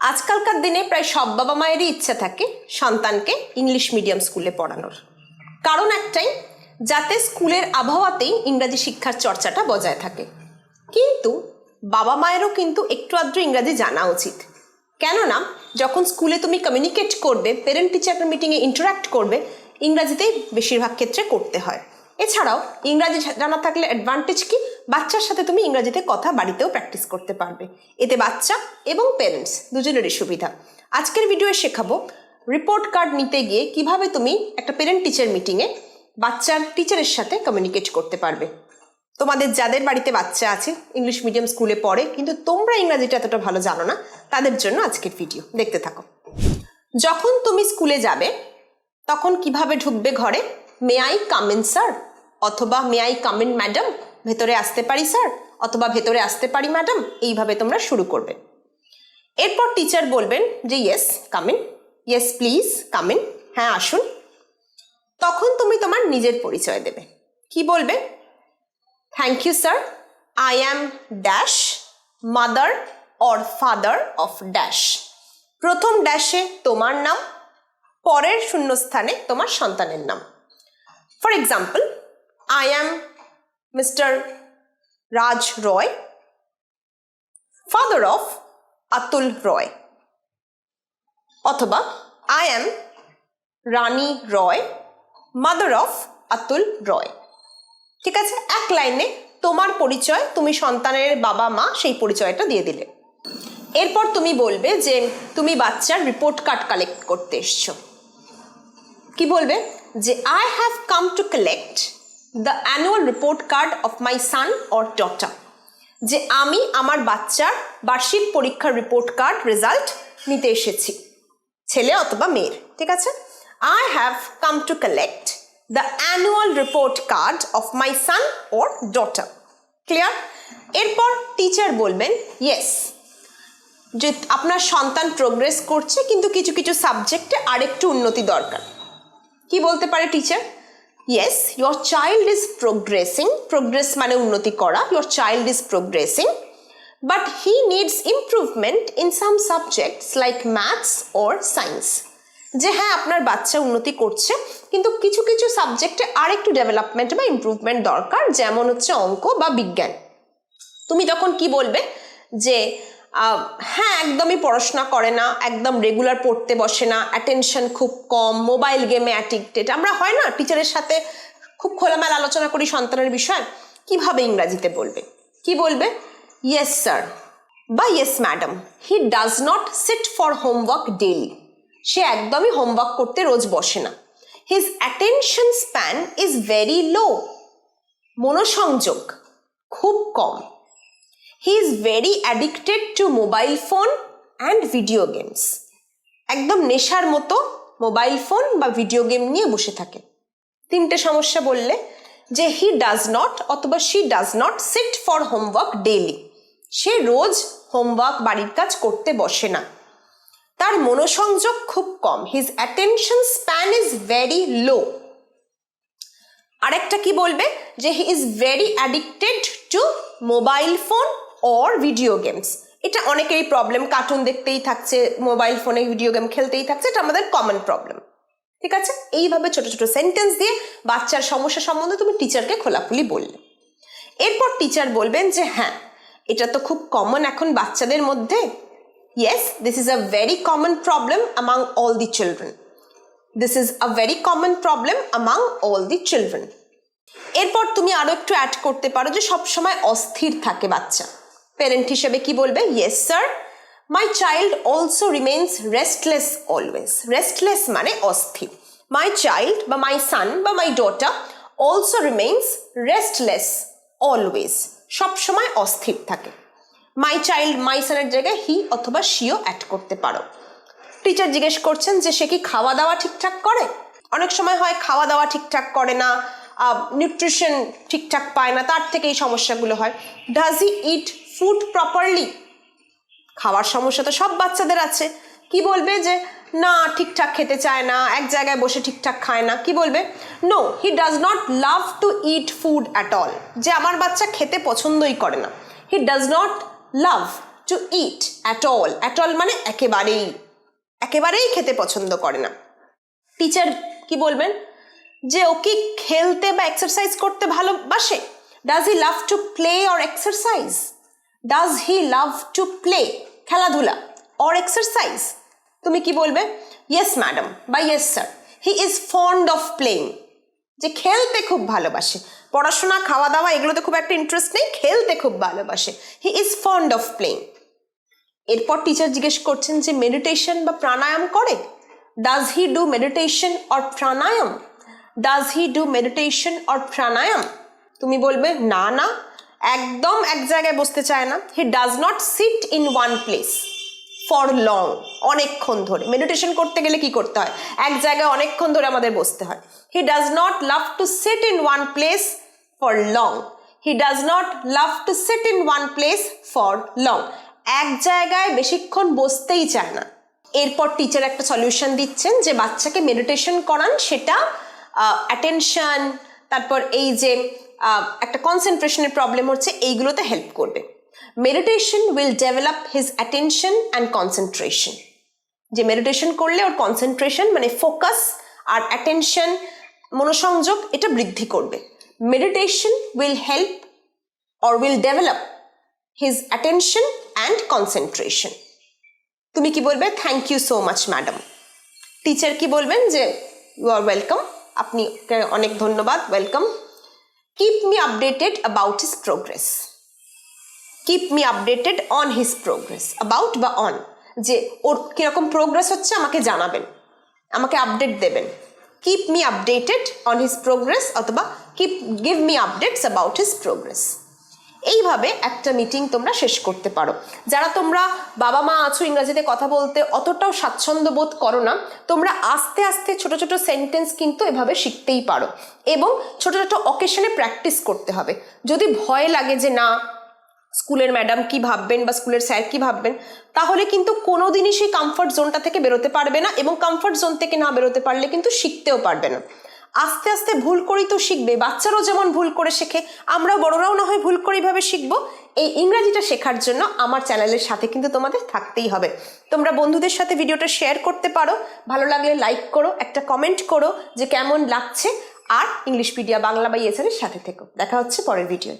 আজকালকার দিনে প্রায় সব বাবা মায়েরই ইচ্ছা থাকে সন্তানকে ইংলিশ মিডিয়াম স্কুলে পড়ানোর। কারণ একটাই, যাতে স্কুলের আবহাওয়াতেই ইংরাজি শিক্ষার চর্চাটা বজায় থাকে। কিন্তু বাবা মায়েরও কিন্তু একটু আধটু ইংরাজি জানা উচিত। কেননা যখন স্কুলে তুমি কমিউনিকেট করবে, পেরেন্ট টিচার মিটিংয়ে ইন্টারাক্ট করবে, ইংরাজিতেই বেশিরভাগ ক্ষেত্রে করতে হয়। এছাড়াও ইংরাজি জানা থাকলে অ্যাডভান্টেজ কি, বাচ্চার সাথে তুমি ইংরাজিতে কথা বাড়িতেও প্র্যাকটিস করতে পারবে। এতে বাচ্চা এবং পেরেন্টস দুজনেরই সুবিধা। আজকের ভিডিওয়ে শেখাবো রিপোর্ট কার্ড নিতে গিয়ে কিভাবে তুমি একটা পেরেন্ট টিচার মিটিংয়ে বাচ্চার টিচারের সাথে কমিউনিকেট করতে পারবে। তোমাদের যাদের বাড়িতে বাচ্চা আছে ইংলিশ মিডিয়াম স্কুলে পড়ে কিন্তু তোমরা ইংরাজিটা এতটা ভালো জানো না, তাদের জন্য আজকের ভিডিও দেখতে থাকো। যখন তুমি স্কুলে যাবে তখন কিভাবে ঢুকবে ঘরে? May I come in sir, অথবা may I come in madam, ভেতরে আসতে পারি স্যার, অথবা ভেতরে আসতে পারি ম্যাডাম, এইভাবে তোমরা শুরু করবে। এরপর টিচার বলবেন যে yes come in, yes please come in, হ্যাঁ আসুন। তখন তুমি তোমার নিজের পরিচয় দেবে। কি বলবে? Thank you sir, I am dash, mother or father of dash. প্রথম ড্যাশে তোমার নাম, পরের শূন্যস্থানে তোমার সন্তানের নাম। For example, I am mister Raj Roy, father of Atul Roy, অথবা I am Rani Roy, mother of Atul Roy. ঠিক আছে, এক লাইনে তোমার পরিচয়, তুমি সন্তানের বাবা মা সেই পরিচয়টা দিয়ে দিলে। এরপর তুমি বলবে যে তুমি বাচ্চার রিপোর্ট কার্ড কালেক্ট করতে এসছো। কি বলবে? যে I have come to collect the annual report card of my son or daughter. যে আমি আমার বাচ্চার বার্ষিক পরীক্ষার রিপোর্ট কার্ড রেজাল্ট নিতে এসেছি, ছেলে অথবা মেয়ের। ঠিক আছে, I have come to collect the annual report card of my son or daughter. Clear? এরপর টিচার বলবেন ইয়েস, যে আপনার সন্তান প্রোগ্রেস করছে কিন্তু কিছু কিছু সাবজেক্টে আরেকটু উন্নতি দরকার। কি বলতে পারে teacher? Yes, your child is progressing, progress মানে উন্নতি করা, your child is progressing, but he needs improvement in some subjects like maths or science. যে হ্যাঁ, আপনার বাচ্চা উন্নতি করছে কিন্তু কিছু কিছু সাবজেক্টে আরেকটু ডেভেলপমেন্ট বা ইমপ্রুভমেন্ট দরকার, যেমন হচ্ছে অঙ্ক বা বিজ্ঞান। তুমি তখন কি বলবে? যে হ্যাঁ, একদমই পড়াশোনা করে না, একদম রেগুলার পড়তে বসে না, অ্যাটেনশন খুব কম, মোবাইল গেমে অ্যাডিক্টেড। আমরা হয় না টিচারের সাথে খুব খোলামেলা আলোচনা করি সন্তানের বিষয়। কিভাবে ইংরাজিতে বলবে? কি বলবে? ইয়েস স্যার বা yes madam, he does not sit for homework daily. সে একদমই হোমওয়ার্ক করতে রোজ বসে না। His attention span is very low, মনোসংযোগ খুব কম। He is very addicted to mobile phone and video games. একদম নেশার মতো মোবাইল ফোন বা ভিডিও গেম নিয়ে বসে থাকে। তিনটে সমস্যা বললে যে হি ডাজ নট অথবা she does not sit for homework daily, সে রোজ হোমওয়ার্ক বাড়ির কাজ করতে বসে না। তার মনোসংযোগ খুব কম, his attention span is very low. আরেকটা কি বলবে? যে he is very addicted to mobile phone or video games. এটা অনেকেরই প্রবলেম, কার্টুন দেখতেই থাকছে, মোবাইল ফোনে ভিডিও গেম খেলতেই থাকছে, এটা আমাদের কমন প্রবলেম। ঠিক আছে, এইভাবে ছোট ছোট সেন্টেন্স দিয়ে বাচ্চার সমস্যা সম্বন্ধে তুমি টিচারকে খোলাখুলি বললে। এরপর টিচার বলবেন যে হ্যাঁ, এটা তো খুব কমন এখন বাচ্চাদের মধ্যে। Yes, this is a very common problem among all the children. This is a very common problem among all the children. এরপর তুমি আরো একটু অ্যাড করতে পারো যে সবসময় অস্থির থাকে বাচ্চা। পেরেন্ট হিসেবে কি বলবে? Yes sir, my child also remains restless always. Restless মানে অস্থির। মাই চাইল্ড বা মাই সান বা my daughter also remains restless always, সবসময় অস্থির থাকে। মাই চাইল্ড, মাই সানের জায়গায় হি অথবা শিও অ্যাড করতে পারো। টিচার জিজ্ঞেস করছেন যে সে কি খাওয়া দাওয়া ঠিকঠাক করে? অনেক সময় হয় খাওয়া দাওয়া ঠিকঠাক করে না, নিউট্রিশন ঠিকঠাক পায় না, তার থেকে এই সমস্যাগুলো হয়। Does he eat food properly? খাওয়ার সমস্যা তো সব বাচ্চাদের আছে। কি বলবে? যে না, ঠিকঠাক খেতে চায় না, এক জায়গায় বসে ঠিকঠাক খায় না। কি বলবে? No, he does not love to eat food at all. যে আমার বাচ্চা খেতে পছন্দই করে না। He does not love to eat at all মানে একেবারেই খেতে পছন্দ করে না। টিচার কি বলবেন যে ও কি খেলতে বা এক্সারসাইজ করতে ভালোবাসে? Does he love to play or exercise? Does he love to play খেলাধুলা অর এক্সারসাইজ? তুমি কি বলবে? ইয়েস ম্যাডাম বা yes sir, he is fond of playing, যে খেলতে খুব ভালোবাসে, পড়াশোনা খাওয়া দাওয়া এগুলোতে খুব একটা ইন্টারেস্ট নেই, খেলতে খুব ভালোবাসে, he is fond of playing. এরপর টিচার জিজ্ঞেস করছেন যে মেডিটেশন বা প্রাণায়াম করে? Does he do meditation or pranayama? Does he do meditation or pranayama? তুমি বলবে না না, একদম এক জায়গায় বসতে চায় না। He does not seat in one place for long, অনেকক্ষণ ধরে। মেডিটেশন করতে গেলে কি করতে হয়? এক জায়গায় অনেকক্ষণ ধরে আমাদের বসতে হয়। He does not love to sit in one place for long. He does not love to sit in one place for long, এক জায়গায় বেশিক্ষণ বসতেই চায় না। এরপর টিচার একটা সলিউশন দিচ্ছেন যে বাচ্চাকে মেডিটেশন করান, সেটা অ্যাটেনশন, তারপর এই যে একটা কনসেন্ট্রেশনের প্রবলেম হচ্ছে, এইগুলোতে হেল্প করবে। Meditation will develop his attention and concentration, যে মেডিটেশন করলে ওর কনসেন্ট্রেশন মানে ফোকাস আর অ্যাটেনশন মনোসংযোগ এটা বৃদ্ধি করবে। Meditation will help or will develop his attention and concentration. তুমি কি বলবে? Thank you so much madam. Teacher কি বলবেন যে ইউ আর ওয়েলকাম, আপনি অনেক ধন্যবাদ, welcome. Keep me updated about his progress. Keep me updated on his progress, about বা অন, যে ওর কিরকম প্রোগ্রেস হচ্ছে আমাকে জানাবেন, আমাকে আপডেট দেবেন। Keep me updated on his progress অথবা give me updates about his progress. এইভাবে একটা মিটিং তোমরা শেষ করতে পারো। যারা তোমরা বাবা মা আছো ইংরেজিতে কথা বলতে অতটাও স্বাচ্ছন্দ্য বোধ করো না, তোমরা আস্তে আস্তে ছোট ছোট সেন্টেন্স কিন্তু এভাবে শিখতেই পারো এবং ছোট ছোট অকেশনে প্র্যাকটিস করতে হবে। যদি ভয় লাগে যে না স্কুলের ম্যাডাম কি ভাববেন বা স্কুলের স্যার কি ভাববেন, তাহলে কিন্তু কোনোদিনই সেই কমফর্ট জোনটা থেকে বেরোতে পারবে না, এবং কমফর্ট জোন থেকে না বেরোতে পারলে কিন্তু শিখতেও পারবে না। আস্তে আস্তে ভুল করেই তো শিখবে, বাচ্চারাও যেমন ভুল করে শেখে, আমরা বড়রাও না হয় ভুল করে এইভাবে শিখবো। এই ইংরাজিটা শেখার জন্য আমার চ্যানেলের সাথে কিন্তু তোমাদের থাকতেই হবে। তোমরা বন্ধুদের সাথে ভিডিওটা শেয়ার করতে পারো, ভালো লাগলে লাইক করো, একটা কমেন্ট করো যে কেমন লাগছে, আর ইংলিশপিডিয়া বাংলা বা ইএসআর এর সাথে থেকো। দেখা হচ্ছে পরের ভিডিও।